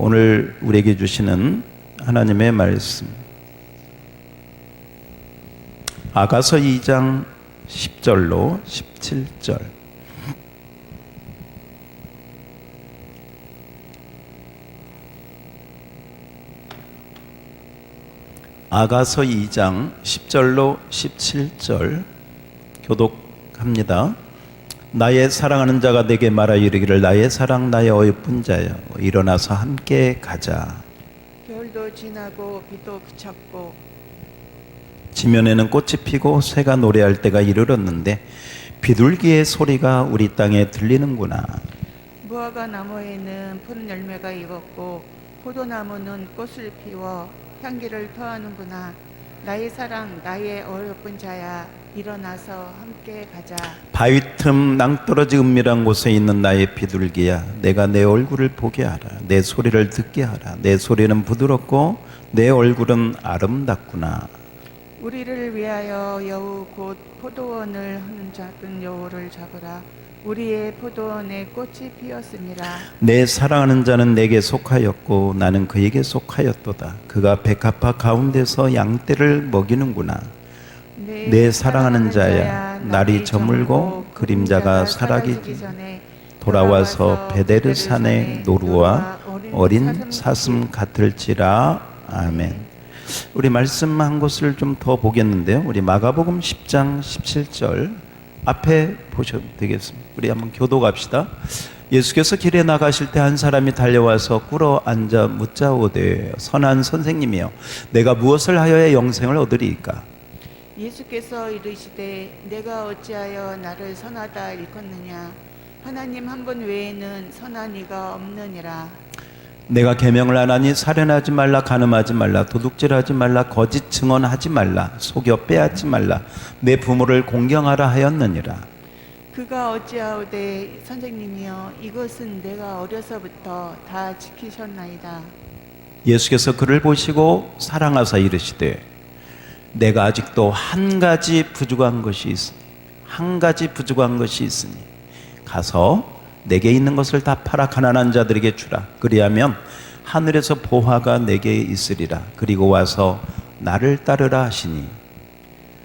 오늘 우리에게 주시는 하나님의 말씀, 아가서 2장 10절로 17절. 아가서 2장 10절로 17절 교독합니다. 나의 사랑하는 자가 내게 말하 이르기를 나의 사랑 나의 어여쁜 자여 일어나서 함께 가자. 겨울도 지나고 비도 그쳤고 지면에는 꽃이 피고 새가 노래할 때가 이르렀는데 비둘기의 소리가 우리 땅에 들리는구나. 무화과 나무에는 푸른 열매가 익었고 포도나무는 꽃을 피워 향기를 토하는구나. 나의 사랑 나의 어여쁜 자야 일어나서 함께 가자. 바위 틈 낭떠러지 은밀한 곳에 있는 나의 비둘기야, 내가 내 얼굴을 보게 하라. 내 소리를 듣게 하라. 내 소리는 부드럽고 내 얼굴은 아름답구나. 우리를 위하여 여우 곧 포도원을 하는 작은 여우를 잡으라. 우리의 포도원에 꽃이 피었습니다. 내 사랑하는 자는 내게 속하였고 나는 그에게 속하였도다. 그가 백합화 가운데서 양떼를 먹이는구나. 내 사랑하는 자야, 날이 저물고 그림자가 사라지기 전에 돌아와서 베데르산의 노루와 어린 사슴 같을지라. 아멘. 우리 말씀 한 곳을 좀 더 보겠는데요. 우리 마가복음 10장 17절 앞에 보셔도 되겠습니다. 우리 한번 교독합시다. 예수께서 길에 나가실 때 한 사람이 달려와서 꿇어 앉아 묻자오되 선한 선생님이여 내가 무엇을 하여야 영생을 얻으리이까? 예수께서 이르시되 내가 어찌하여 나를 선하다 일컫느냐? 하나님 한 분 외에는 선한 이가 없느니라. 내가 계명을 안 하니 살인하지 말라, 간음하지 말라, 도둑질하지 말라, 거짓 증언하지 말라, 속여 빼앗지 말라, 내 부모를 공경하라 하였느니라. 그가 어찌하오되 선생님이여 이것은 내가 어려서부터 다 지키셨나이다. 예수께서 그를 보시고 사랑하사 이르시되 내가 아직도 한 가지 부족한 것이 있으니 가서 내게 있는 것을 다 팔아 가난한 자들에게 주라. 그리하면 하늘에서 보화가 내게 있으리라. 그리고 와서 나를 따르라 하시니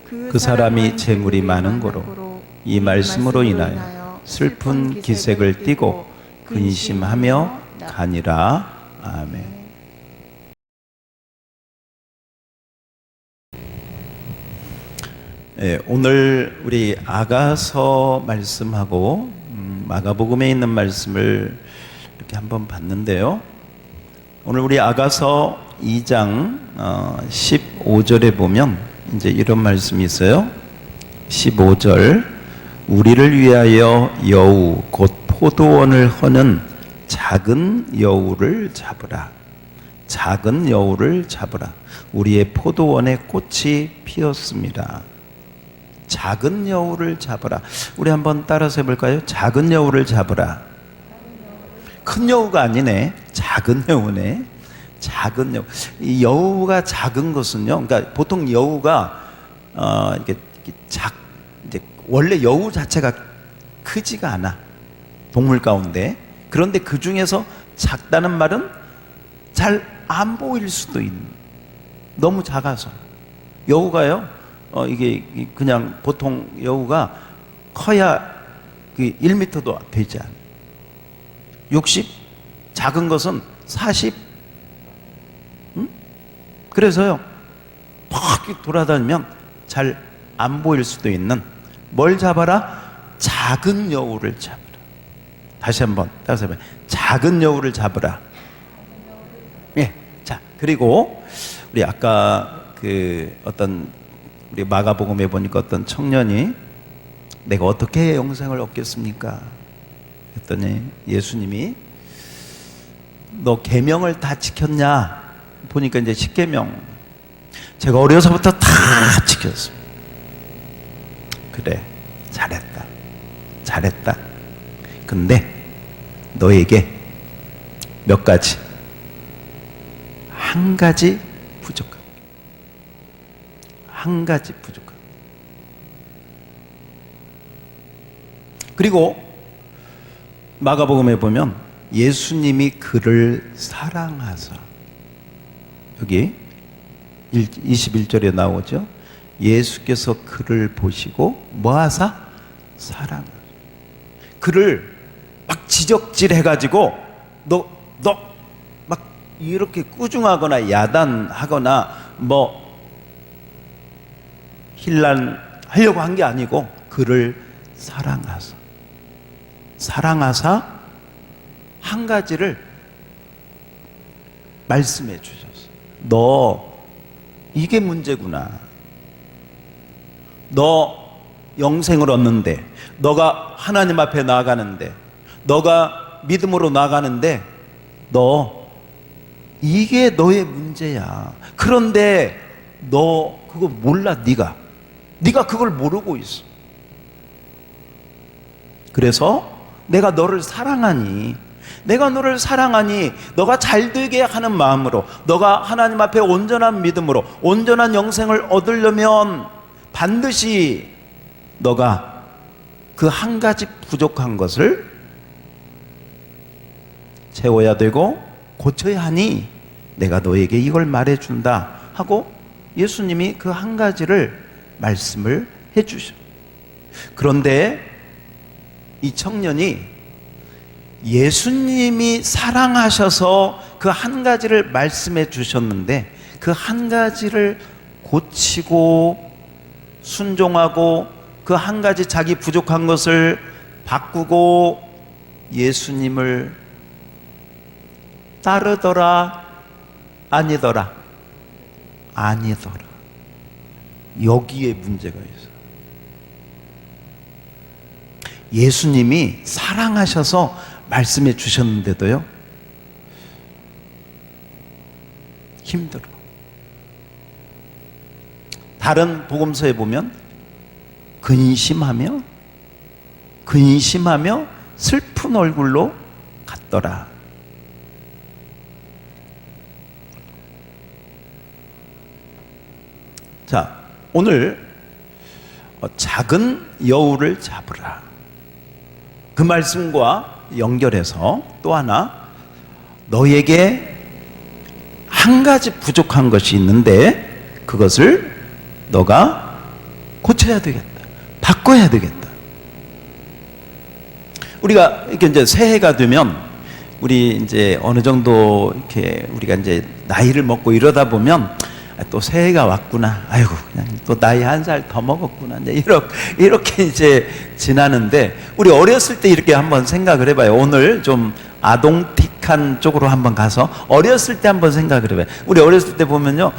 그 사람이 재물이 많은 고로 이 말씀으로 인하여 슬픈 기색을 띠고 근심하며 가니라. 아멘. 네, 오늘 우리 아가서 말씀하고 마가복음에 있는 말씀을 이렇게 한번 봤는데요. 오늘 우리 아가서 2장 15절에 보면 이제 이런 말씀이 있어요. 15절 우리를 위하여 여우 곧 포도원을 허는 작은 여우를 잡으라. 작은 여우를 잡으라. 우리의 포도원에 꽃이 피었습니다. 작은 여우를 잡으라. 우리 한번 따라서 해볼까요? 작은 여우를 잡으라. 큰 여우가 아니네. 작은 여우네. 작은 여우. 이 여우가 작은 것은요. 그러니까 보통 여우가 이렇게 이제 원래 여우 자체가 크지가 않아. 동물 가운데. 그런데 그 중에서 작다는 말은 잘 안 보일 수도 있는. 너무 작아서. 여우가요. 이게 그냥 보통 여우가 커야 1m도 되지 않아요. 60, 작은 것은 40. 그래서요, 팍 돌아다니면 잘 안 보일 수도 있는 뭘 잡아라? 작은 여우를 잡으라. 다시 한번 따라서 작은 여우를 잡으라. 예. 자, 그리고 우리 아까 우리 마가복음에 보니까 어떤 청년이 내가 어떻게 영생을 얻겠습니까? 했더니 예수님이 너 계명을 다 지켰냐? 보니까 이제 10계명 제가 어려서부터 다 지켰어. 그래, 잘했다. 근데 너에게 몇 가지, 한 가지 부족한. 그리고 마가복음에 보면 예수님이 그를 사랑하사. 여기 21절에 나오죠. 예수께서 그를 보시고 뭐하사? 사랑하사. 그를 막 지적질해가지고 너 막 이렇게 꾸중하거나 야단하거나 뭐 힐난하려고 한 게 아니고 그를 사랑하사 한 가지를 말씀해 주셨어요. 너 이게 문제구나. 너 영생을 얻는데, 너가 하나님 앞에 나아가는데, 너가 믿음으로 나아가는데 너 이게 너의 문제야. 그런데 너 그거 몰라. 네가 그걸 모르고 있어. 그래서 내가 너를 사랑하니 너가 잘되게 하는 마음으로, 너가 하나님 앞에 온전한 믿음으로 온전한 영생을 얻으려면 반드시 너가 그 한 가지 부족한 것을 채워야 되고 고쳐야 하니 내가 너에게 이걸 말해준다 하고 예수님이 그 한 가지를 말씀을 해주셔. 그런데 이 청년이 예수님이 사랑하셔서 그 한 가지를 말씀해 주셨는데 그 한 가지를 고치고 순종하고 그 한 가지 자기 부족한 것을 바꾸고 예수님을 따르더라 아니더라? 아니더라. 여기에 문제가 있어요. 예수님이 사랑하셔서 말씀해 주셨는데도요, 힘들어. 다른 복음서에 보면 근심하며 슬픈 얼굴로 갔더라. 자, 오늘 작은 여우를 잡으라. 그 말씀과 연결해서 또 하나, 너에게 한 가지 부족한 것이 있는데 그것을 너가 고쳐야 되겠다. 바꿔야 되겠다. 우리가 이렇게 이제 새해가 되면 우리 이제 어느 정도 이렇게 우리가 이제 나이를 먹고 이러다 보면 또 새해가 왔구나. 아이고, 그냥 또 나이 한 살 더 먹었구나. 이제 이렇게 이제 지나는데, 우리 어렸을 때 이렇게 한번 생각을 해봐요. 오늘 좀 아동틱한 쪽으로 한번 가서 어렸을 때 한번 생각을 해봐요. 우리 어렸을 때 보면요,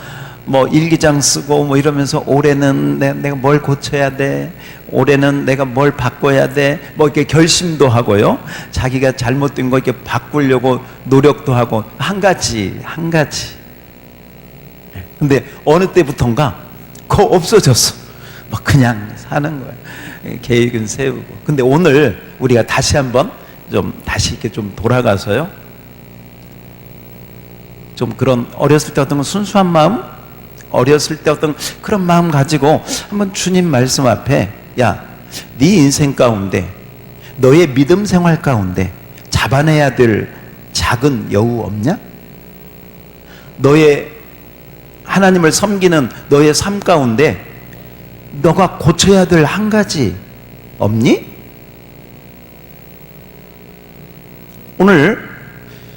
뭐 일기장 쓰고 뭐 이러면서 올해는 내가 뭘 고쳐야 돼, 올해는 내가 뭘 바꿔야 돼, 뭐 이렇게 결심도 하고요, 자기가 잘못된 거 이렇게 바꾸려고 노력도 하고 한 가지. 근데 어느 때부턴가 그거 없어졌어. 막 그냥 사는 거야. 계획은 세우고. 근데 오늘 우리가 다시 한번 다시 이렇게 좀 돌아가서요, 좀 그런 어렸을 때 어떤 순수한 마음, 어렸을 때 어떤 그런 마음 가지고 한번 주님 말씀 앞에, 야, 네 인생 가운데, 너의 믿음 생활 가운데 잡아내야 될 작은 여우 없냐? 너의 하나님을 섬기는 너의 삶 가운데 너가 고쳐야 될 한 가지 없니? 오늘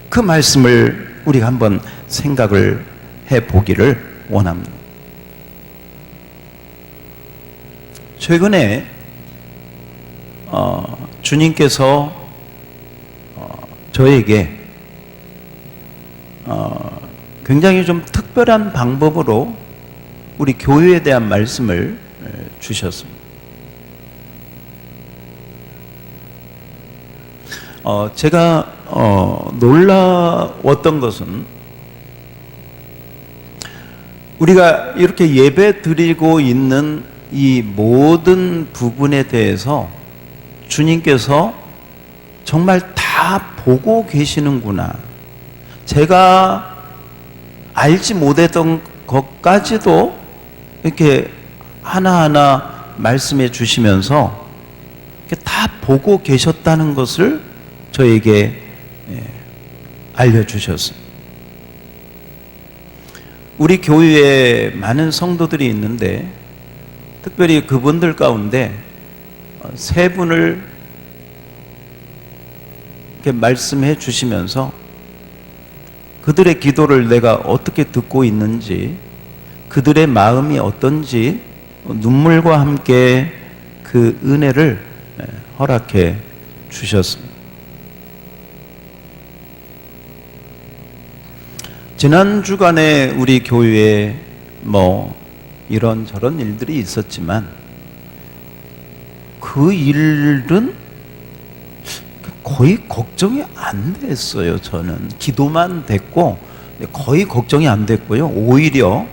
그 말씀을 우리가 한번 생각을 해보기를 원합니다. 최근에 주님께서 저에게 굉장히 좀 특별한 방법으로 우리 교회에 대한 말씀을 주셨습니다. 제가 놀라웠던 것은, 우리가 이렇게 예배 드리고 있는 이 모든 부분에 대해서 주님께서 정말 다 보고 계시는구나. 제가 알지 못했던 것까지도 이렇게 하나하나 말씀해 주시면서 이렇게 다 보고 계셨다는 것을 저에게 알려주셨어요. 우리 교회에 많은 성도들이 있는데 특별히 그분들 가운데 세 분을 이렇게 말씀해 주시면서 그들의 기도를 내가 어떻게 듣고 있는지, 그들의 마음이 어떤지 눈물과 함께 그 은혜를 허락해 주셨습니다. 지난 주간에 우리 교회에 이런저런 일들이 있었지만 그 일은 거의 걱정이 안 됐어요. 저는 기도만 됐고 거의 걱정이 안 됐고요. 오히려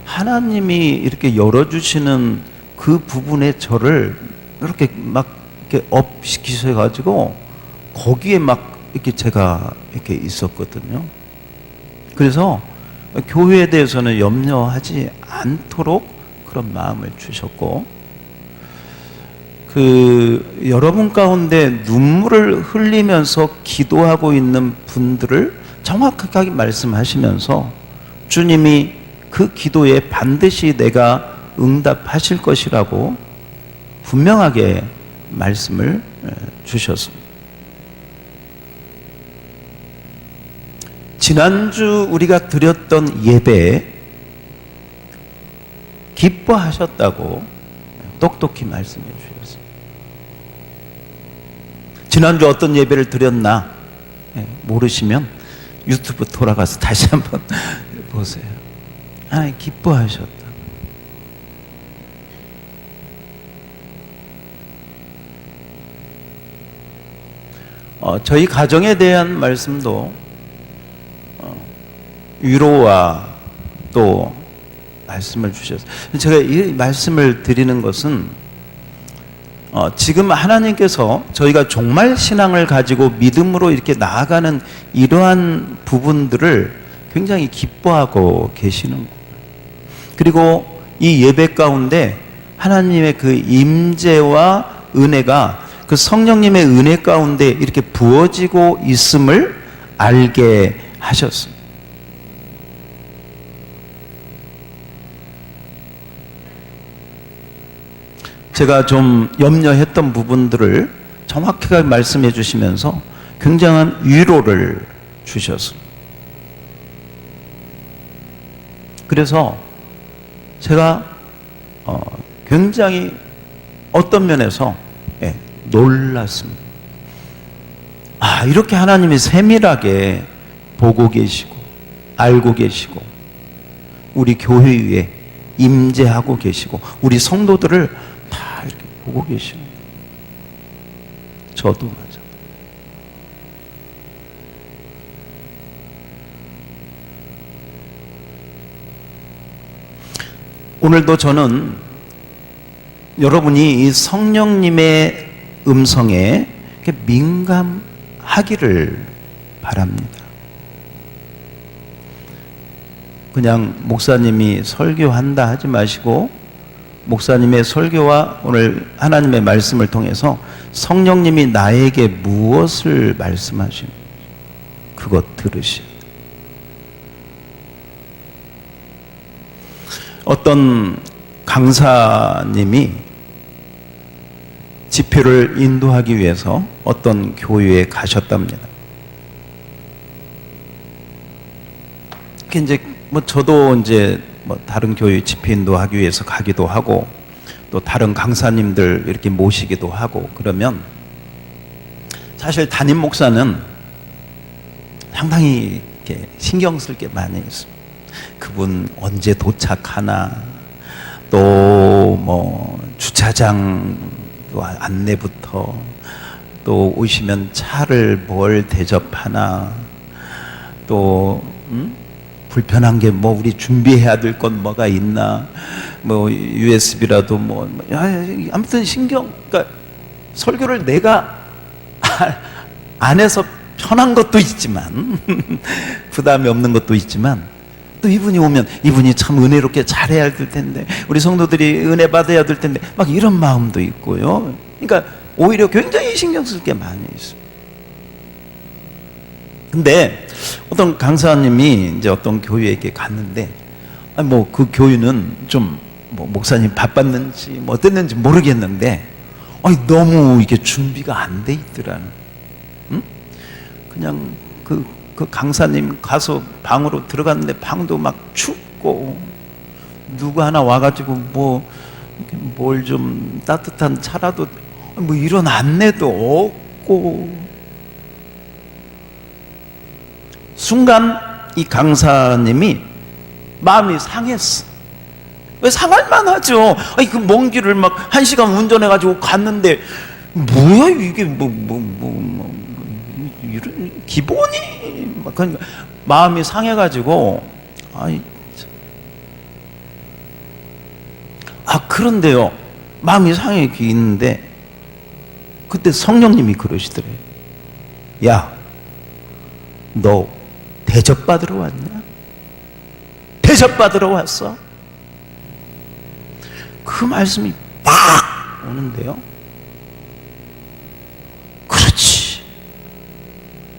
하나님이 이렇게 열어주시는 그 부분에 저를 이렇게 막 이렇게 업시키셔 가지고 거기에 막 이렇게 제가 이렇게 있었거든요. 그래서 교회에 대해서는 염려하지 않도록 그런 마음을 주셨고, 여러분 가운데 눈물을 흘리면서 기도하고 있는 분들을 정확하게 말씀하시면서 주님이 그 기도에 반드시 내가 응답하실 것이라고 분명하게 말씀을 주셨습니다. 지난주 우리가 드렸던 예배에 기뻐하셨다고 똑똑히 말씀해 주셨습니다. 지난주 어떤 예배를 드렸나 모르시면 유튜브 돌아가서 다시 한번 보세요. 하나님 기뻐하셨다. 저희 가정에 대한 말씀도 위로와 또 말씀을 주셨어요. 제가 이 말씀을 드리는 것은 지금 하나님께서 저희가 종말 신앙을 가지고 믿음으로 이렇게 나아가는 이러한 부분들을 굉장히 기뻐하고 계시는 거예요. 그리고 이 예배 가운데 하나님의 그 임재와 은혜가 그 성령님의 은혜 가운데 이렇게 부어지고 있음을 알게 하셨습니다. 제가 좀 염려했던 부분들을 정확하게 말씀해 주시면서 굉장한 위로를 주셨습니다. 그래서 제가 굉장히 어떤 면에서 놀랐습니다. 이렇게 하나님이 세밀하게 보고 계시고 알고 계시고 우리 교회 위에 임재하고 계시고 우리 성도들을 다 이렇게 보고 계십니다. 저도 맞아. 오늘도 저는 여러분이 이 성령님의 음성에 민감하기를 바랍니다. 그냥 목사님이 설교한다 하지 마시고 목사님의 설교와 오늘 하나님의 말씀을 통해서 성령님이 나에게 무엇을 말씀하십니까? 그것 들으시오. 어떤 강사님이 집회를 인도하기 위해서 어떤 교회에 가셨답니다. 이제 저도 이제 다른 교회 집회 인도하기 위해서 가기도 하고 또 다른 강사님들 이렇게 모시기도 하고 그러면 사실 담임 목사는 상당히 이렇게 신경 쓸 게 많이 있습니다. 그분 언제 도착하나 또 주차장 안내부터 또 오시면 차를 뭘 대접하나 또 불편한 게 우리 준비해야 될 건 뭐가 있나 USB라도 아무튼 그러니까 설교를 내가 안 해서 편한 것도 있지만 부담이 없는 것도 있지만 또 이분이 오면 이분이 참 은혜롭게 잘해야 될 텐데 우리 성도들이 은혜 받아야 될 텐데 막 이런 마음도 있고요. 그러니까 오히려 굉장히 신경 쓸 게 많이 있어요. 근데 어떤 강사님이 이제 어떤 교회에 갔는데, 뭐 그 교회는 좀 뭐 목사님 바빴는지 뭐 어땠는지 모르겠는데, 너무 이게 준비가 안 돼 있더라는. 응? 그냥 그 강사님 가서 방으로 들어갔는데 방도 막 춥고, 누구 하나 와가지고 뭐 뭘 좀 따뜻한 차라도, 뭐 이런 안내도 없고. 순간 이 강사님이 마음이 상했어. 왜 상할 만하죠. 그 먼 길을 막 1시간 운전해가지고 갔는데, 뭐야 이게 이런 기본이 막 그러니까 마음이 상해가지고, 그런데요, 마음이 상해 있는데 그때 성령님이 그러시더래요. 야, 너 대접받으러 왔냐? 대접받으러 왔어? 그 말씀이 막 오는데요. 그렇지,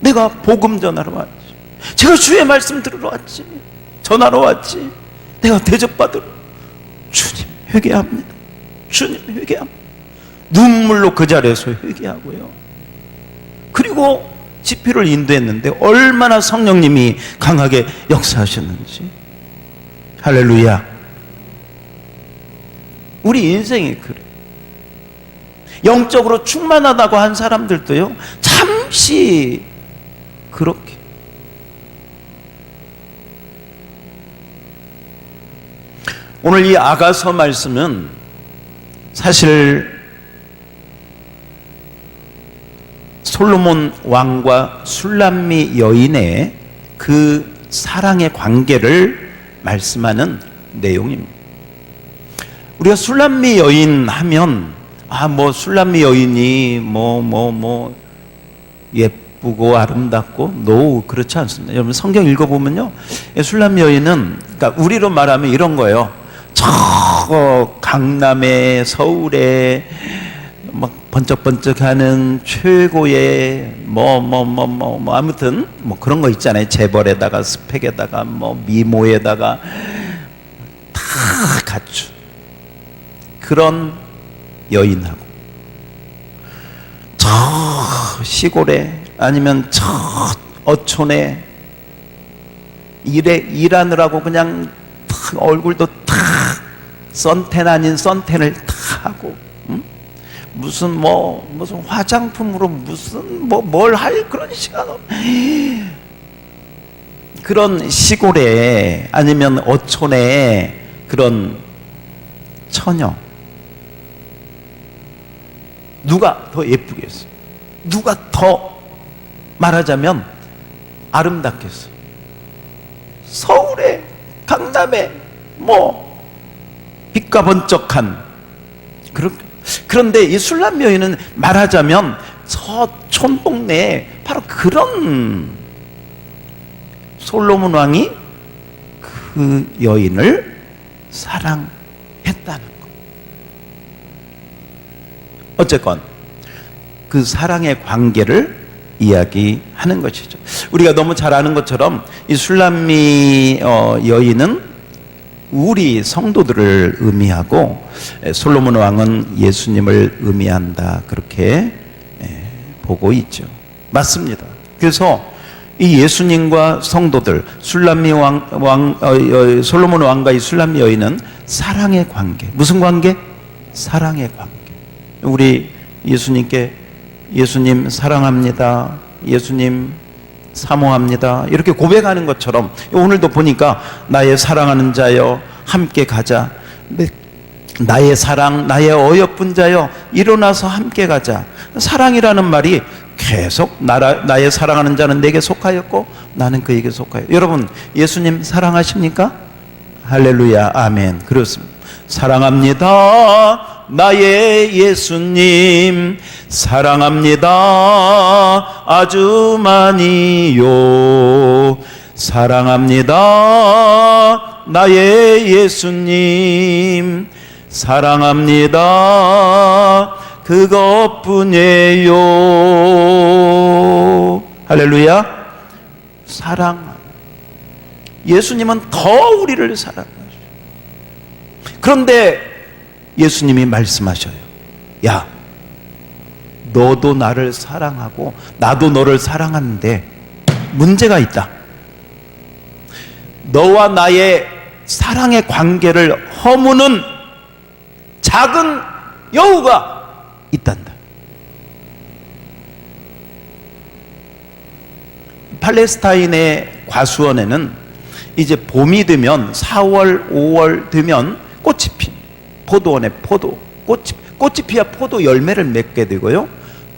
내가 복음 전하러 왔지, 제가 주의 말씀 들으러 왔지, 전하러 왔지, 내가 대접받으러. 주님 회개합니다, 주님 회개합니다. 눈물로 그 자리에서 회개하고요. 그리고 집회를 인도했는데 얼마나 성령님이 강하게 역사하셨는지. 할렐루야. 우리 인생이 그래. 영적으로 충만하다고 한 사람들도요, 잠시 그렇게. 오늘 이 아가서 말씀은 사실 솔로몬 왕과 술람미 여인의 그 사랑의 관계를 말씀하는 내용입니다. 우리가 술람미 여인 하면 뭐 술람미 여인이 뭐 예쁘고 아름답고 그렇지 않습니다. 여러분 성경 읽어보면요, 술람미 여인은, 그러니까 우리로 말하면 이런 거예요. 저 강남에 서울에 막 번쩍번쩍하는 최고의 아무튼 뭐 그런 거 있잖아요. 재벌에다가 스펙에다가 뭐 미모에다가 다 갖춘 그런 여인하고, 저 시골에 아니면 저 어촌에 일하느라고 그냥 얼굴도 다 선텐 아닌 선텐을 다 하고, 무슨 화장품으로 무슨 뭘 할 그런 시간 없. 그런 시골에 아니면 어촌에 그런 처녀, 누가 더 예쁘겠어요? 누가 더 말하자면 아름답겠어요? 서울에, 강남에 빛과 번쩍한 그런데 이 술람미 여인은 말하자면 저 촌동네에 바로 그런 솔로몬 왕이 그 여인을 사랑했다는 것. 어쨌건 그 사랑의 관계를 이야기하는 것이죠. 우리가 너무 잘 아는 것처럼 이 술람미 여인은 우리 성도들을 의미하고, 솔로몬 왕은 예수님을 의미한다, 그렇게 보고 있죠. 맞습니다. 그래서 이 예수님과 성도들, 솔로몬 왕과 이 술람미 여인은 사랑의 관계. 무슨 관계? 사랑의 관계. 우리 예수님께 예수님 사랑합니다, 예수님 사모합니다, 이렇게 고백하는 것처럼 오늘도 보니까 나의 사랑하는 자여 함께 가자, 나의 사랑, 나의 어여쁜 자여 일어나서 함께 가자. 사랑이라는 말이 계속 나의 사랑하는 자는 내게 속하였고 나는 그에게 속하여. 여러분 예수님 사랑하십니까? 할렐루야, 아멘. 그렇습니다. 사랑합니다 나의 예수님, 사랑합니다 아주 많이요. 사랑합니다 나의 예수님, 사랑합니다 그것뿐이에요. 할렐루야. 사랑하고 예수님은 더 우리를 사랑하셔요. 그런데 예수님이 말씀하셔요. 야, 너도 나를 사랑하고 나도 너를 사랑하는데 문제가 있다. 너와 나의 사랑의 관계를 허무는 작은 여우가 있단다. 팔레스타인의 과수원에는 이제 봄이 되면 4월, 5월 되면 꽃이 핀 포도원에 꽃이 피야 포도 열매를 맺게 되고요.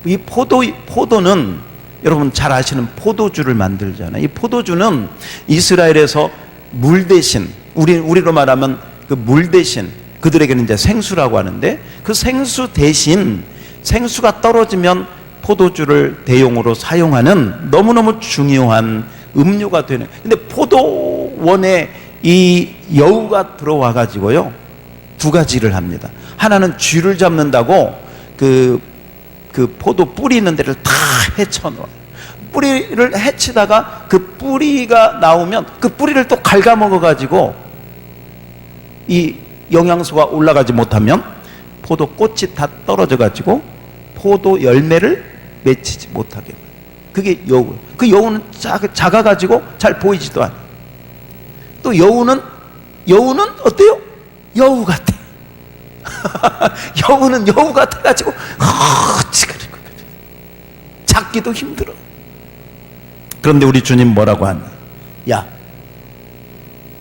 이 포도는 여러분 잘 아시는 포도주를 만들잖아요. 이 포도주는 이스라엘에서 물 대신 우리로 말하면 그 물 대신 그들에게는 이제 생수라고 하는데 그 생수 대신 생수가 떨어지면 포도주를 대용으로 사용하는 너무너무 중요한 음료가 되는. 근데 포도원에 이 여우가 들어와 가지고요. 두 가지를 합니다. 하나는 쥐를 잡는다고 그 포도 뿌리 있는 데를 다 헤쳐놓아요. 뿌리를 헤치다가 그 뿌리가 나오면 그 뿌리를 또 갉아먹어 가지고 이 영양소가 올라가지 못하면 포도 꽃이 다 떨어져 가지고 포도 열매를 맺히지 못하게. 그게 여우. 그 여우는 작아 가지고 잘 보이지도 않아요. 또 여우는 어때요? 여우 같아. 여우는 여우 같아 가지고 잡기도 힘들어. 그런데 우리 주님 뭐라고 하나? 야,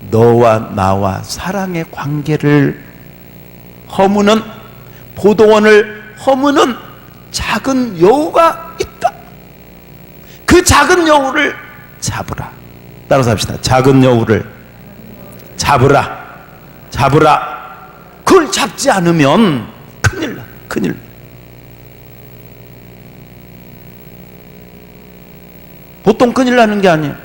너와 나와 사랑의 관계를 허무는, 포도원을 허무는 작은 여우가 있다. 그 작은 여우를 잡으라. 따라서 합시다. 작은 여우를 잡으라. 그걸 잡지 않으면 큰일 나. 보통 큰일 나는 게 아니에요.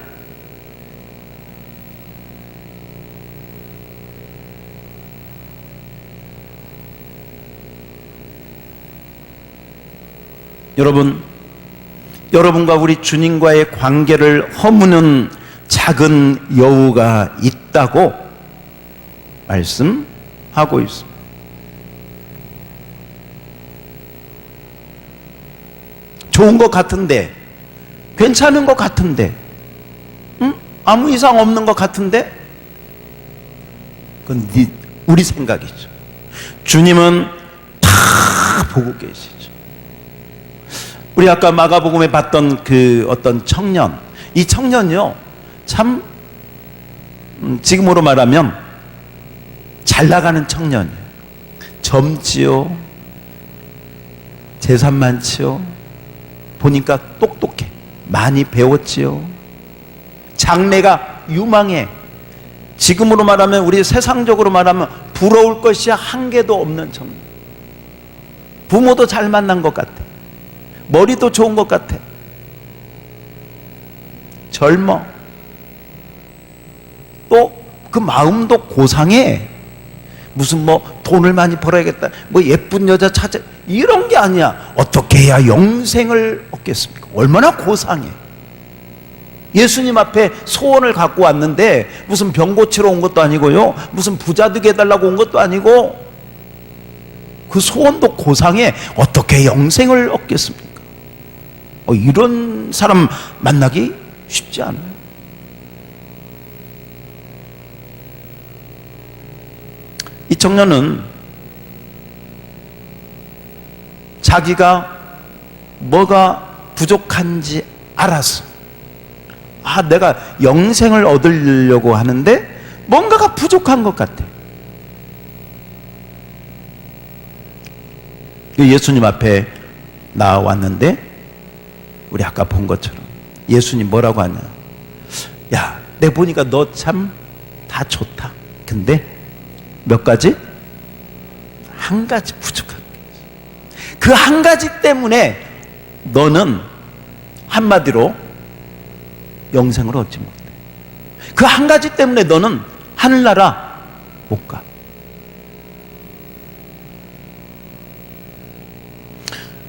여러분과 우리 주님과의 관계를 허무는 작은 여우가 있다고 말씀하고 있습니다. 좋은 것 같은데, 괜찮은 것 같은데, 아무 이상 없는 것 같은데, 그건 우리 생각이죠. 주님은 다 보고 계시죠. 우리 아까 마가복음에 봤던 그 어떤 청년, 이 청년이요, 참 지금으로 말하면 잘 나가는 청년이에요. 젊지요, 재산 많지요, 보니까 똑똑해, 많이 배웠지요, 장래가 유망해. 지금으로 말하면, 우리 세상적으로 말하면 부러울 것이 한 개도 없는 청년. 부모도 잘 만난 것 같아. 머리도 좋은 것 같아. 젊어. 또 그 마음도 고상해. 무슨 뭐 돈을 많이 벌어야겠다, 뭐 예쁜 여자 찾아, 이런 게 아니야. 어떻게 해야 영생을 얻겠습니까? 얼마나 고상해. 예수님 앞에 소원을 갖고 왔는데 무슨 병 고치러 온 것도 아니고요, 무슨 부자 되게 해달라고 온 것도 아니고, 그 소원도 고상해. 어떻게 영생을 얻겠습니까? 이런 사람 만나기 쉽지 않아요. 이 청년은 자기가 뭐가 부족한지 알았어. 내가 영생을 얻으려고 하는데 뭔가가 부족한 것 같아. 예수님 앞에 나왔는데, 우리 아까 본 것처럼 예수님 뭐라고 하냐? 야, 내가 보니까 너 참 다 좋다. 근데 몇 가지? 한 가지 부족한 게 있어. 그 한 가지 때문에 너는 한마디로 영생을 얻지 못해. 그 한 가지 때문에 너는 하늘나라 못 가.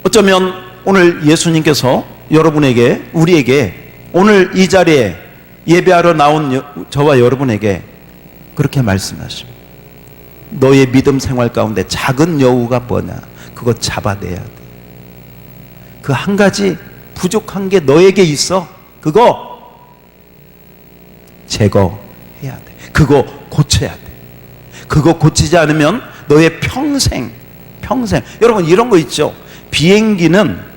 어쩌면 오늘 예수님께서 여러분에게, 우리에게 오늘 이 자리에 예배하러 나온 저와 여러분에게 그렇게 말씀하십니다. 너의 믿음 생활 가운데 작은 여우가 뭐냐? 그거 잡아내야 돼. 그 한 가지 부족한 게 너에게 있어. 그거 제거해야 돼. 그거 고쳐야 돼. 그거 고치지 않으면 너의 평생 여러분 이런 거 있죠. 비행기는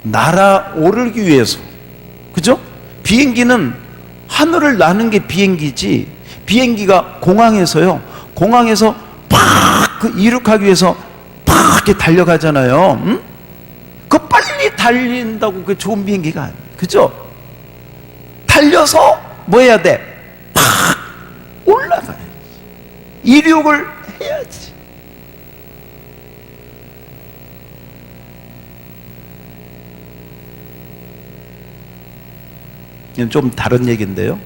날아오르기 위해서, 그죠? 비행기는 하늘을 나는 게 비행기지, 비행기가 공항에서 팍 이륙하기 위해서 팍 이렇게 달려가잖아요. 응? 그 빨리 달린다고 그 좋은 비행기가 아니에요. 그죠? 달려서 뭐 해야 돼? 팍 올라가야지. 이륙을 해야지. 좀 다른 얘기인데요.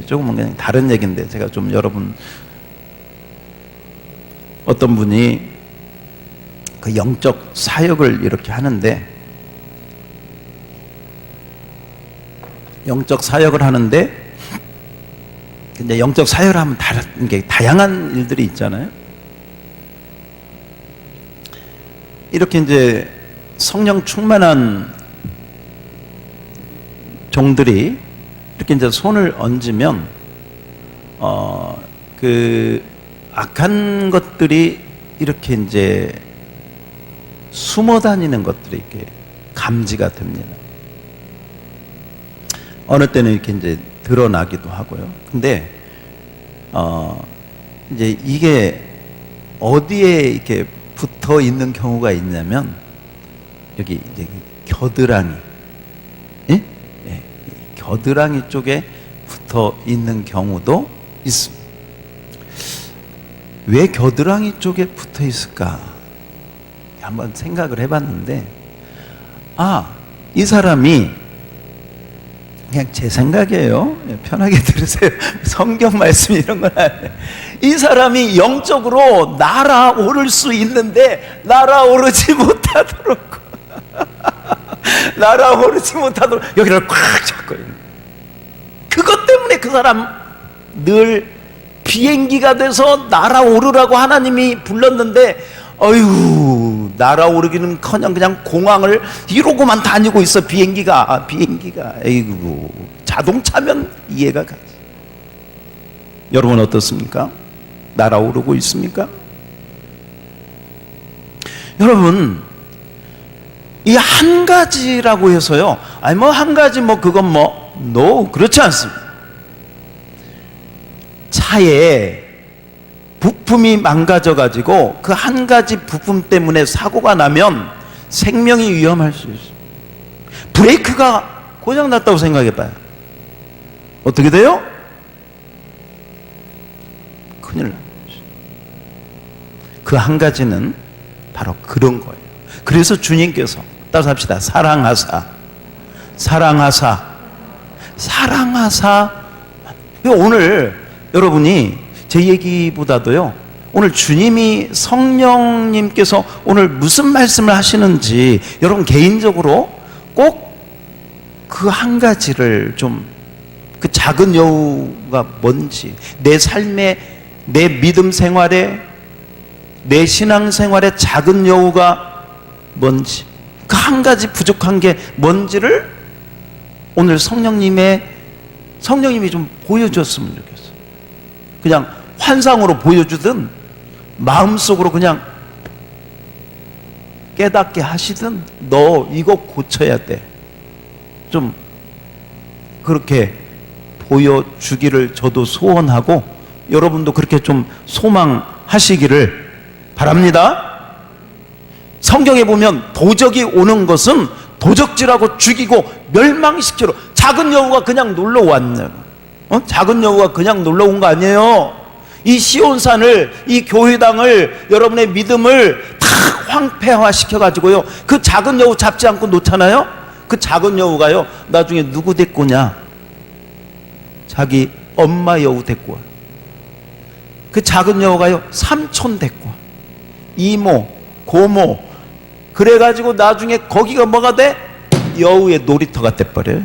조금은 그냥 다른 얘기인데, 제가 좀 여러분, 어떤 분이 그 영적 사역을 이렇게 하는데, 근데 영적 사역을 하면 다른 게 다양한 일들이 있잖아요. 이렇게 이제 성령 충만한 종들이 이렇게 이제 손을 얹으면 그 악한 것들이 이렇게 이제 숨어 다니는 것들이 이렇게 감지가 됩니다. 어느 때는 이렇게 이제 드러나기도 하고요. 근데 이제 이게 어디에 이렇게 붙어 있는 경우가 있냐면, 여기 이제 겨드랑이, 예? 예, 겨드랑이 쪽에 붙어 있는 경우도 있습니다. 왜 겨드랑이 쪽에 붙어 있을까? 한번 생각을 해봤는데, 이 사람이, 그냥 제 생각이에요. 편하게 들으세요. 성경 말씀 이런 건 아니에요. 이 사람이 영적으로 날아오를 수 있는데 날아오르지 못하도록 여기를 꽉 잡고 있는, 그것 때문에 그 사람 늘 비행기가 돼서 날아오르라고 하나님이 불렀는데, 어휴, 날아오르기는커녕 그냥 공항을 이러고만 다니고 있어. 비행기가 에이구, 자동차면 이해가 가지. 여러분 어떻습니까? 날아오르고 있습니까? 여러분, 이 한 가지라고 해서요, 한 가지 그건 no, 그렇지 않습니다. 차에 부품이 망가져가지고 그 한 가지 부품 때문에 사고가 나면 생명이 위험할 수 있어요. 브레이크가 고장났다고 생각해봐요. 어떻게 돼요? 큰일 나요. 그 한 가지는 바로 그런 거예요. 그래서 주님께서, 따라서 합시다. 사랑하사. 오늘 여러분이 제 얘기보다도요, 오늘 주님이, 성령님께서 오늘 무슨 말씀을 하시는지 여러분 개인적으로 꼭 그 한 가지를 좀, 그 작은 여우가 뭔지, 내 삶에, 내 믿음 생활에, 내 신앙 생활에 작은 여우가 뭔지, 그 한 가지 부족한 게 뭔지를 오늘 성령님이 좀 보여줬으면 좋겠어요. 그냥 환상으로 보여주든 마음속으로 그냥 깨닫게 하시든, 너 이거 고쳐야 돼, 좀 그렇게 보여주기를 저도 소원하고, 여러분도 그렇게 좀 소망하시기를 바랍니다. 성경에 보면 도적이 오는 것은 도적질하고 죽이고 멸망시키러, 작은 여우가 그냥 놀러 왔냐고. 작은 여우가 그냥 놀러 온 거 아니에요. 이 시온산을, 이 교회당을, 여러분의 믿음을 다 황폐화 시켜가지고요, 그 작은 여우 잡지 않고 놓잖아요. 그 작은 여우가요, 나중에 누구 데리고 오냐? 자기 엄마 여우 데리고 와. 그 작은 여우가요, 삼촌 데리고 와. 이모, 고모. 그래가지고 나중에 거기가 뭐가 돼? 여우의 놀이터가 돼버려요.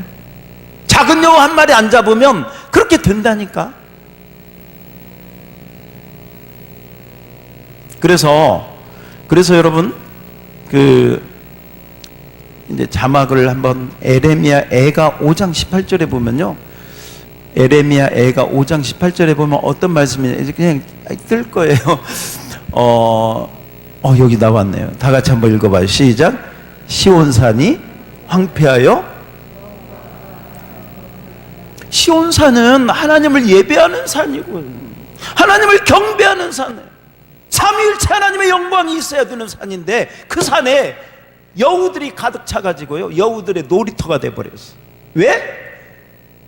작은 여우 한 마리 안 잡으면 그렇게 된다니까. 그래서 여러분 이제 자막을 한번 에레미야 애가 5장 18절에 보면요. 에레미야 애가 5장 18절에 보면 어떤 말씀이냐. 그냥 뜰 거예요. 여기 나왔네요. 다 같이 한번 읽어봐요. 시작. 시온산이 황폐하여. 시온산은 하나님을 예배하는 산이고 하나님을 경배하는 산이에요. 삼위일체 하나님의 영광이 있어야 되는 산인데 그 산에 여우들이 가득 차가지고요, 여우들의 놀이터가 돼버렸어요. 왜?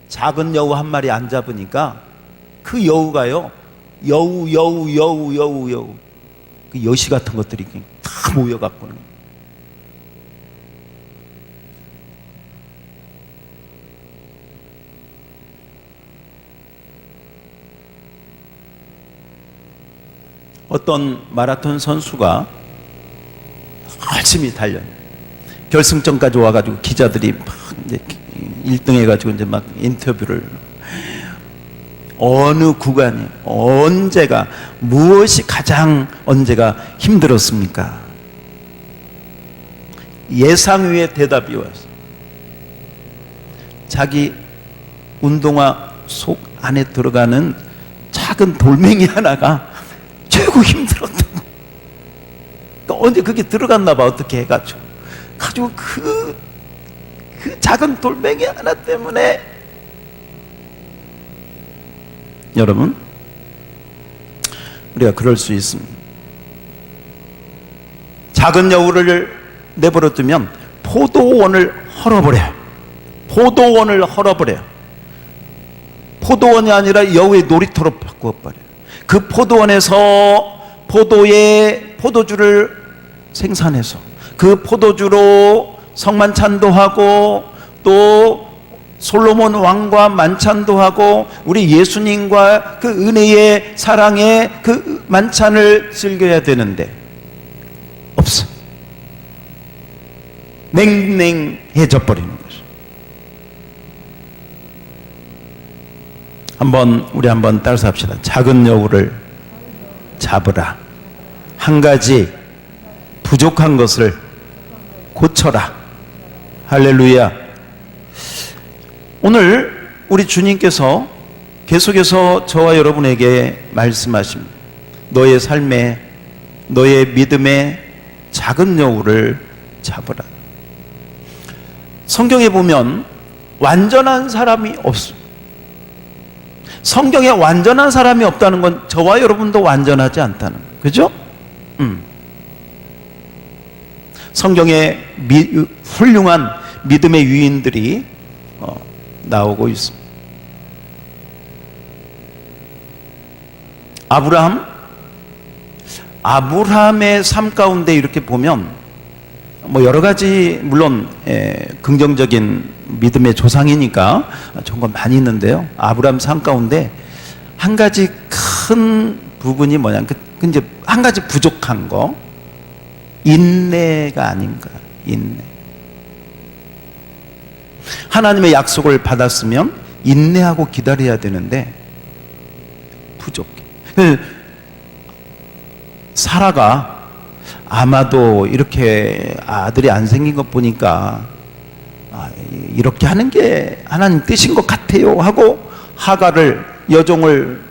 작은 여우 한 마리 안 잡으니까 그 여우가요, 여우 그 여시 같은 것들이 다 모여갖고는 어떤 마라톤 선수가 열심히 달려 결승점까지 와가지고 기자들이 막 이제 1등 해가지고 이제 막 인터뷰를, 어느 구간이 언제가 무엇이 가장 언제가 힘들었습니까? 예상 외의 대답이 왔어. 자기 운동화 속 안에 들어가는 작은 돌멩이 하나가 최고 힘들었다고. 그러니까 언제 그게 들어갔나 봐. 어떻게 해가지고 그 작은 돌멩이 하나 때문에. 여러분, 우리가 그럴 수 있습니다. 작은 여우를 내버려 두면 포도원을 헐어버려요. 포도원이 아니라 여우의 놀이터로 바꾸어버려요. 그 포도원에서 포도주를 생산해서 그 포도주로 성만찬도 하고 또 솔로몬 왕과 만찬도 하고 우리 예수님과 그 은혜의 사랑의 그 만찬을 즐겨야 되는데 없어. 냉랭해져 버리는 거죠. 우리 한번 따라서 합시다. 작은 여우를 잡으라. 한 가지 부족한 것을 고쳐라. 할렐루야. 오늘 우리 주님께서 계속해서 저와 여러분에게 말씀하십니다. 너의 삶에, 너의 믿음에 작은 여우를 잡으라. 성경에 보면 완전한 사람이 없습니다. 성경에 완전한 사람이 없다는 건 저와 여러분도 완전하지 않다는 거예요. 그죠? 성경에 훌륭한 믿음의 유인들이 나오고 있습니다. 아브라함의 삶 가운데 이렇게 보면 여러 가지 물론 긍정적인 믿음의 조상이니까 좋은 건 많이 있는데요. 아브라함 삶 가운데 한 가지 큰 부분이 뭐냐면 이제 한 가지 부족한 거, 인내가 아닌가. 인내. 하나님의 약속을 받았으면 인내하고 기다려야 되는데 부족해. 사라가 아마도 이렇게 아들이 안 생긴 것 보니까 이렇게 하는 게 하나님 뜻인 것 같아요 하고 하갈을, 여종을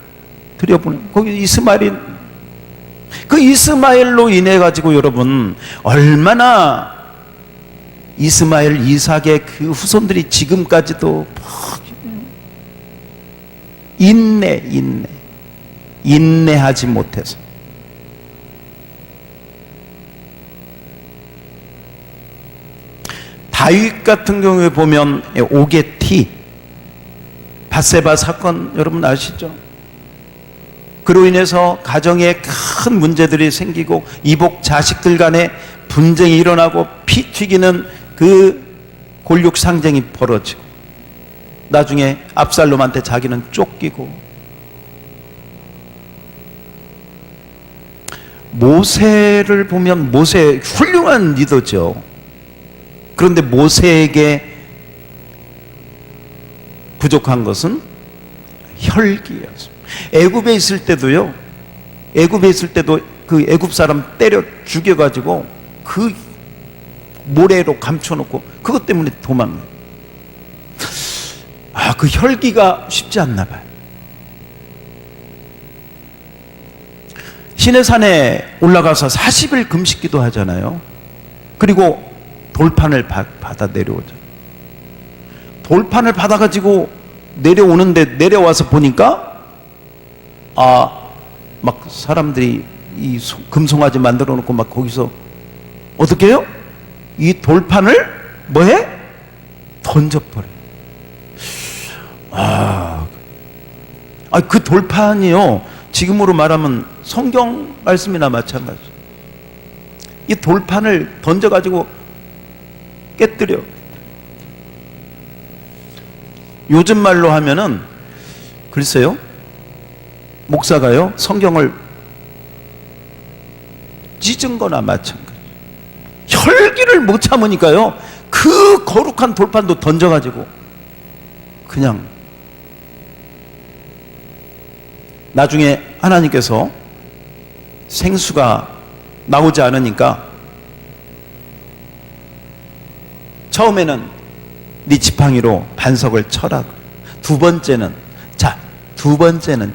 들여보는, 거기 그 이스마엘로 인해 가지고 여러분 얼마나 이삭의 그 후손들이 지금까지도 인내하지 못해서. 다윗 같은 경우에 보면 오게티 밧세바 사건 여러분 아시죠? 그로 인해서 가정에 큰 문제들이 생기고 이복 자식들 간에 분쟁이 일어나고 피 튀기는 그 골육 상쟁이 벌어지고 나중에 압살롬한테 자기는 쫓기고. 모세를 보면 모세 훌륭한 리더죠. 그런데 모세에게 부족한 것은 혈기였습니다. 애굽에 있을 때도요, 애굽에 있을 때도 그 애굽 사람 때려 죽여가지고 그 모래로 감춰놓고 그것 때문에 도망가요. 그 혈기가 쉽지 않나 봐요. 시내산에 올라가서 40일 금식기도 하잖아요. 그리고 돌판을 받아 내려오죠. 돌판을 받아가지고 내려오는데, 내려와서 보니까 막 사람들이 이 금송아지 만들어 놓고 막 거기서 어떻게 해요? 이 돌판을 뭐해? 던져버려. 그 돌판이요, 지금으로 말하면 성경 말씀이나 마찬가지. 이 돌판을 던져가지고 깨뜨려. 요즘 말로 하면은, 글쎄요, 목사가요, 성경을 찢은 거나 마찬가지. 혈기를 못 참으니까요, 그 거룩한 돌판도 던져가지고 그냥. 나중에 하나님께서 생수가 나오지 않으니까 처음에는 네 지팡이로 반석을 쳐라. 두 번째는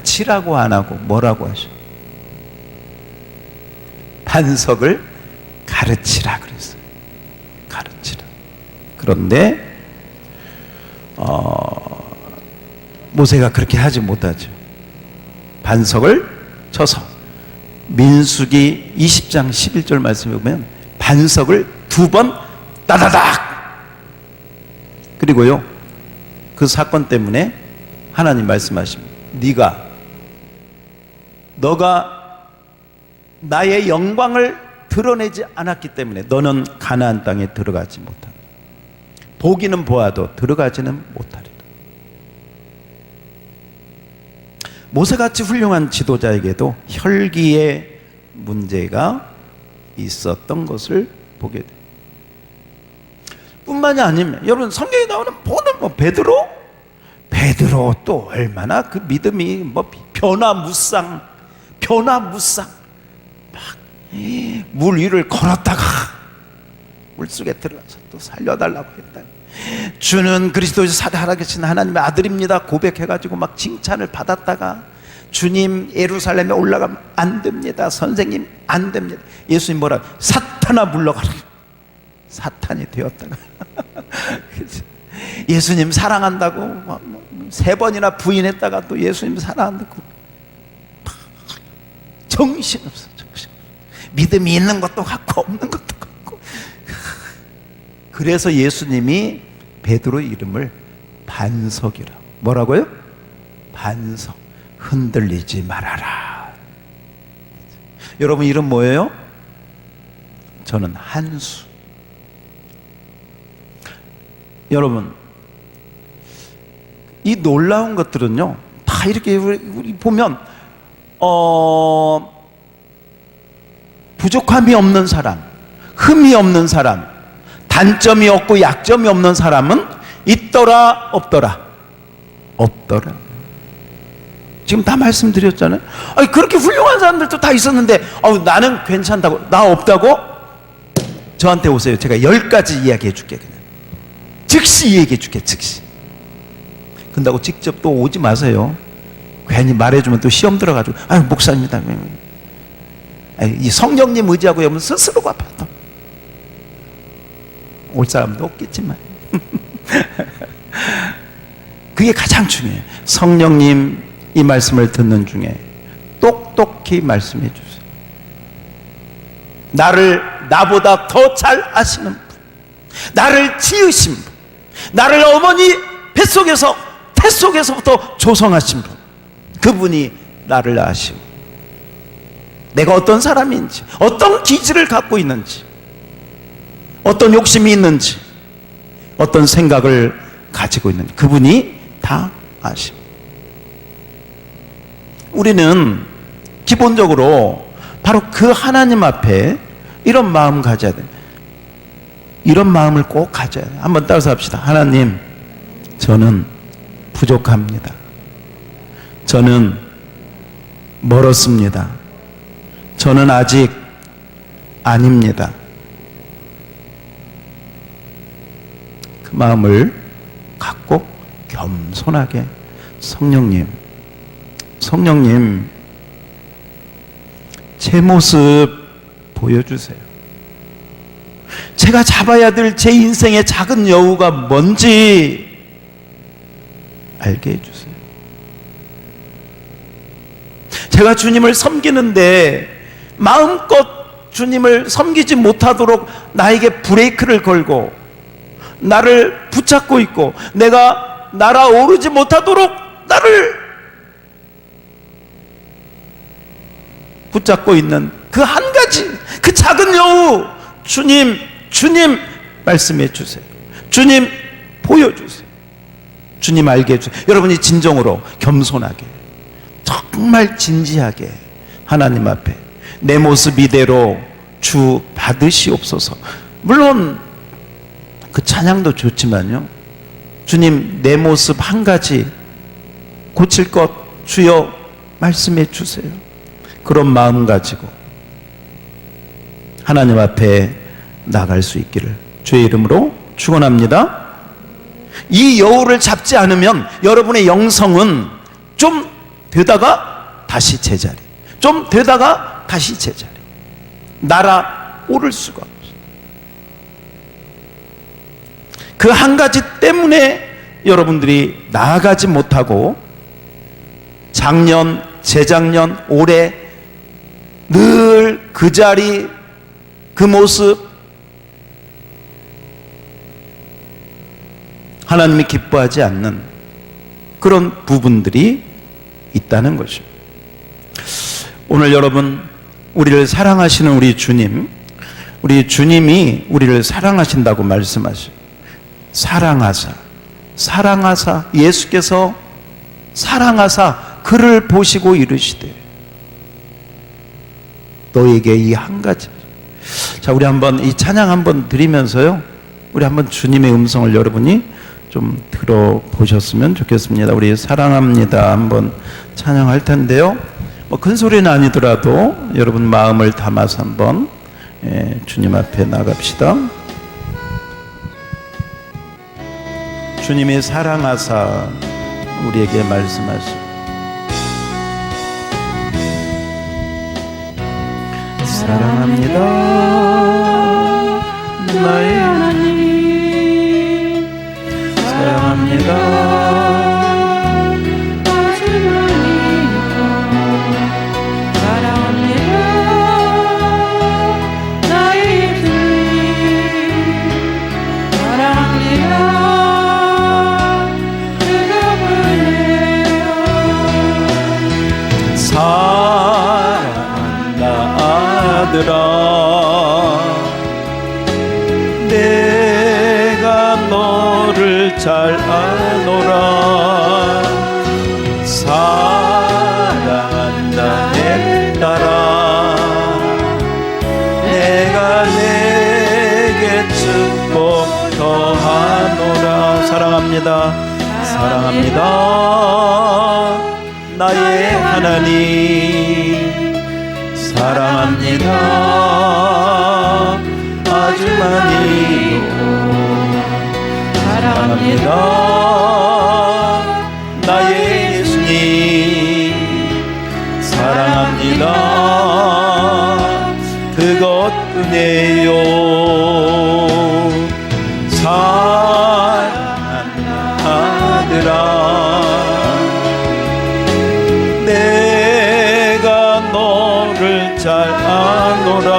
치라고 안 하고 뭐라고 하셔? 반석을 가르치라 그랬어요. 가르치라. 그런데 모세가 그렇게 하지 못하죠. 반석을 쳐서 민수기 20장 11절 말씀에 보면 반석을 2번 따다닥. 그리고요, 그 사건 때문에 하나님 말씀하십니다. 너가 나의 영광을 드러내지 않았기 때문에 너는 가나안 땅에 들어가지 못한다. 보기는 보아도 들어가지는 못하리라. 모세같이 훌륭한 지도자에게도 혈기의 문제가 있었던 것을 보게 돼요. 뿐만이 아니면 여러분, 성경에 나오는 모든 베드로 또 얼마나 그 믿음이 변화무쌍 막 물 위를 걸었다가 물속에 들어가서 또 살려달라고 했다. 주는 그리스도의 살아계신 하나님의 아들입니다 고백해가지고 막 칭찬을 받았다가, 주님 예루살렘에 올라가면 안 됩니다, 선생님 안 됩니다. 예수님 뭐라? 사탄아 물러가라. 사탄이 되었다가 예수님 사랑한다고 3번이나 부인했다가 또 예수님 사랑한다고 정신없어. 믿음이 있는 것도 같고 없는 것도 같고. 그래서 예수님이 베드로 이름을 반석이라고. 뭐라고요? 반석. 흔들리지 말아라. 여러분 이름 뭐예요? 저는 한수. 여러분, 이 놀라운 것들은요, 다 이렇게 우리 보면 부족함이 없는 사람, 흠이 없는 사람, 단점이 없고 약점이 없는 사람은 있더라 없더라? 없더라. 지금 다 말씀드렸잖아요. 그렇게 훌륭한 사람들도 다 있었는데 나는 괜찮다고, 나 없다고? 저한테 오세요. 제가 10가지 이야기해 줄게. 그냥 즉시 얘기해 줄게. 즉시. 근다고 직접 또 오지 마세요. 괜히 말해주면 또 시험 들어가지고 목사입니다. 이 성령님 의지하고 여러분 스스로가 받아. 올 사람도 없겠지만 그게 가장 중요해요. 성령님 이 말씀을 듣는 중에 똑똑히 말씀해 주세요. 나보다 더 잘 아시는 분, 나를 지으신 분, 나를 어머니 태속에서부터 조성하신 분, 그분이 나를 아시고 내가 어떤 사람인지, 어떤 기질을 갖고 있는지, 어떤 욕심이 있는지, 어떤 생각을 가지고 있는지 그분이 다 아십니다. 우리는 기본적으로 바로 그 하나님 앞에 이런 마음 가져야 돼요. 이런 마음을 꼭 가져야 해요. 한번 따라서 합시다. 하나님, 저는 부족합니다. 저는 멀었습니다. 저는 아직 아닙니다. 그 마음을 갖고 겸손하게 성령님, 제 모습 보여주세요. 제가 잡아야 될 제 인생의 작은 여우가 뭔지 알게 해주세요. 제가 주님을 섬기는데 마음껏 주님을 섬기지 못하도록 나에게 브레이크를 걸고 나를 붙잡고 있고 내가 날아오르지 못하도록 나를 붙잡고 있는 그 한 가지, 그 작은 여우, 주님 말씀해 주세요. 주님 보여주세요. 주님 알게 해주세요. 여러분이 진정으로 겸손하게, 정말 진지하게 하나님 앞에 내 모습 이대로 주 받으시옵소서. 물론 그 찬양도 좋지만요, 주님 내 모습 한 가지 고칠 것 주여 말씀해 주세요. 그런 마음 가지고 하나님 앞에 나갈 수 있기를 주의 이름으로 축원합니다. 이 여우를 잡지 않으면 여러분의 영성은 좀 되다가 다시 제자리, 좀 되다가 다시 제자리, 날아오를 수가 없어요. 그 한 가지 때문에 여러분들이 나아가지 못하고 작년, 재작년, 올해 늘 그 자리, 그 모습, 하나님이 기뻐하지 않는 그런 부분들이 있다는 것이죠. 오늘 여러분, 우리를 사랑하시는 우리 주님이 우리를 사랑하신다고 말씀하셔요. 사랑하사 예수께서 사랑하사 그를 보시고 이르시되 너에게 이 한 가지. 자, 우리 한번 이 찬양 한번 드리면서요, 우리 한번 주님의 음성을 여러분이 좀 들어보셨으면 좋겠습니다. 우리 사랑합니다 한번 찬양할 텐데요, 뭐 큰 소리는 아니더라도 여러분 마음을 담아서 한번 주님 앞에 나갑시다. 주님이 사랑하사 우리에게 말씀하시고 사랑합니다 나의 하나님, 사랑합니다 사랑합니다 나의 예수님, 사랑합니다 그가 보내요. 사랑한다 아들아, 내가 너를 잘 아노라. 사랑한다 내 딸아, 내가 내게 축복 더하노라. 사랑합니다 나의 하나님, 사랑합니다 아주 많이요. 사랑합니다 나의 예수님, 사랑합니다 그것 은혜요. 사랑하는 아들아, 내가 너를 잘 아노라.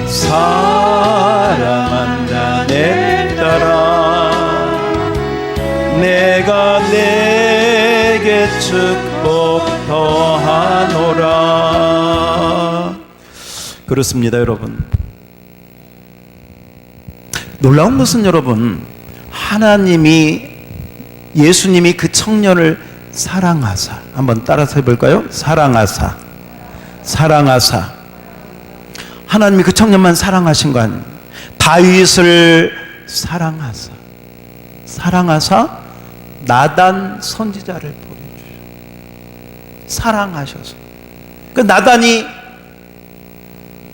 사랑한다 내 딸아, 내가 내게 축복 더하노라. 그렇습니다 여러분. 놀라운 것은 여러분, 하나님이, 예수님이 그 청년을 사랑하사, 한번 따라서 해볼까요? 사랑하사 하나님이 그 청년만 사랑하신 거 아니에요. 다윗을 사랑하사 나단 선지자를 보내주셔. 사랑하셔서. 그 나단이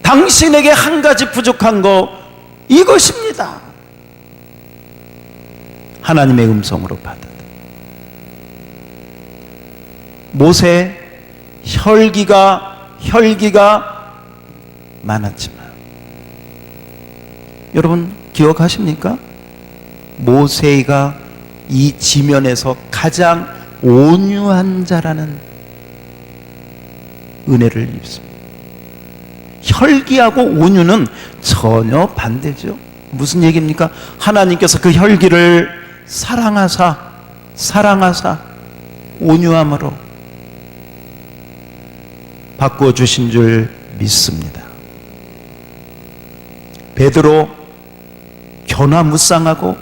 당신에게 한 가지 부족한 거 이것입니다. 하나님의 음성으로 받아들여. 모세 혈기가 많았지만 여러분 기억하십니까? 모세가 이 지면에서 가장 온유한 자라는 은혜를 입습니다. 혈기하고 온유는 전혀 반대죠. 무슨 얘기입니까? 하나님께서 그 혈기를 사랑하사 온유함으로 바꾸어 주신 줄 믿습니다. 베드로 견화무쌍하고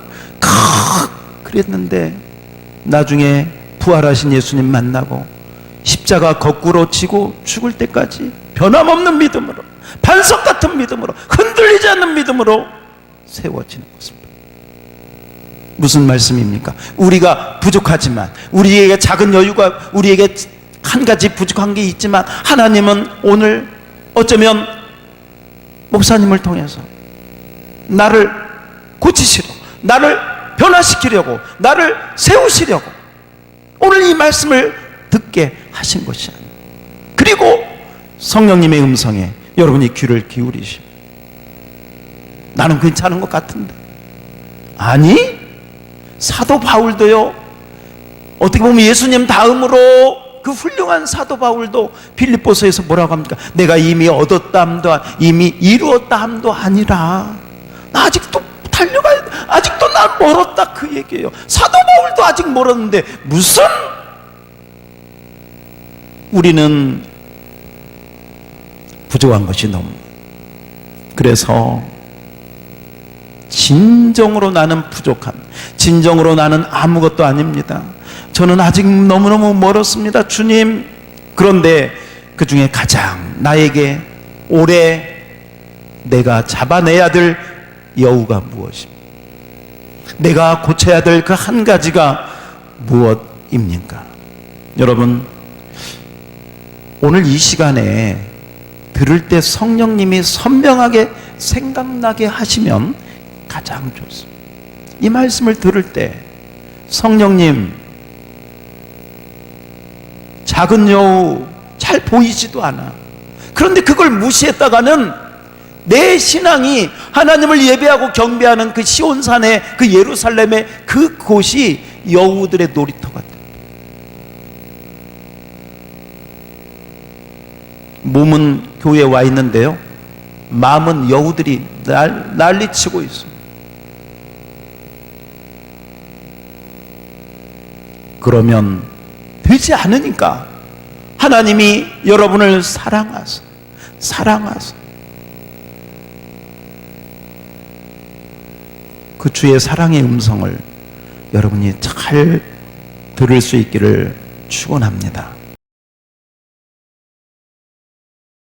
그랬는데 나중에 부활하신 예수님 만나고 십자가 거꾸로 지고 죽을 때까지 변함없는 믿음으로, 반석 같은 믿음으로, 흔들리지 않는 믿음으로 세워지는 것입니다. 무슨 말씀입니까? 우리가 부족하지만, 우리에게 작은 여유가, 우리에게 한 가지 부족한 게 있지만 하나님은 오늘 어쩌면 목사님을 통해서 나를 고치시려, 나를 변화시키려고, 나를 세우시려고 오늘 이 말씀을 듣게 하신 것이 아니에요. 그리고 성령님의 음성에 여러분이 귀를 기울이시고, 나는 괜찮은 것 같은데. 아니, 사도 바울도요, 어떻게 보면 예수님 다음으로 그 훌륭한 사도 바울도 빌립보서에서 뭐라고 합니까? 내가 이미 얻었다 함도, 이미 이루었다 함도 아니라 나 아직도 달려가야 돼, 아직도 난 멀었다, 그 얘기예요. 사도 바울도 아직 멀었는데 무슨, 우리는 부족한 것이 너무, 그래서 진정으로 나는 부족한, 진정으로 나는 아무것도 아닙니다, 저는 아직 너무너무 멀었습니다, 주님. 그런데 그 중에 가장 나에게 오래 내가 잡아내야 될 여우가 무엇입니까? 내가 고쳐야 될 그 한 가지가 무엇입니까? 여러분, 오늘 이 시간에 들을 때 성령님이 선명하게 생각나게 하시면 가장 좋습니다. 이 말씀을 들을 때 성령님, 작은 여우 잘 보이지도 않아. 그런데 그걸 무시했다가는 내 신앙이 하나님을 예배하고 경배하는 그 시온산의 그 예루살렘의 그 곳이 여우들의 놀이터가 돼. 몸은 교회에 와 있는데요, 마음은 여우들이 난리치고 있어요. 그러면 되지 않으니까 하나님이 여러분을 사랑하사 그 주의 사랑의 음성을 여러분이 잘 들을 수 있기를 축원합니다.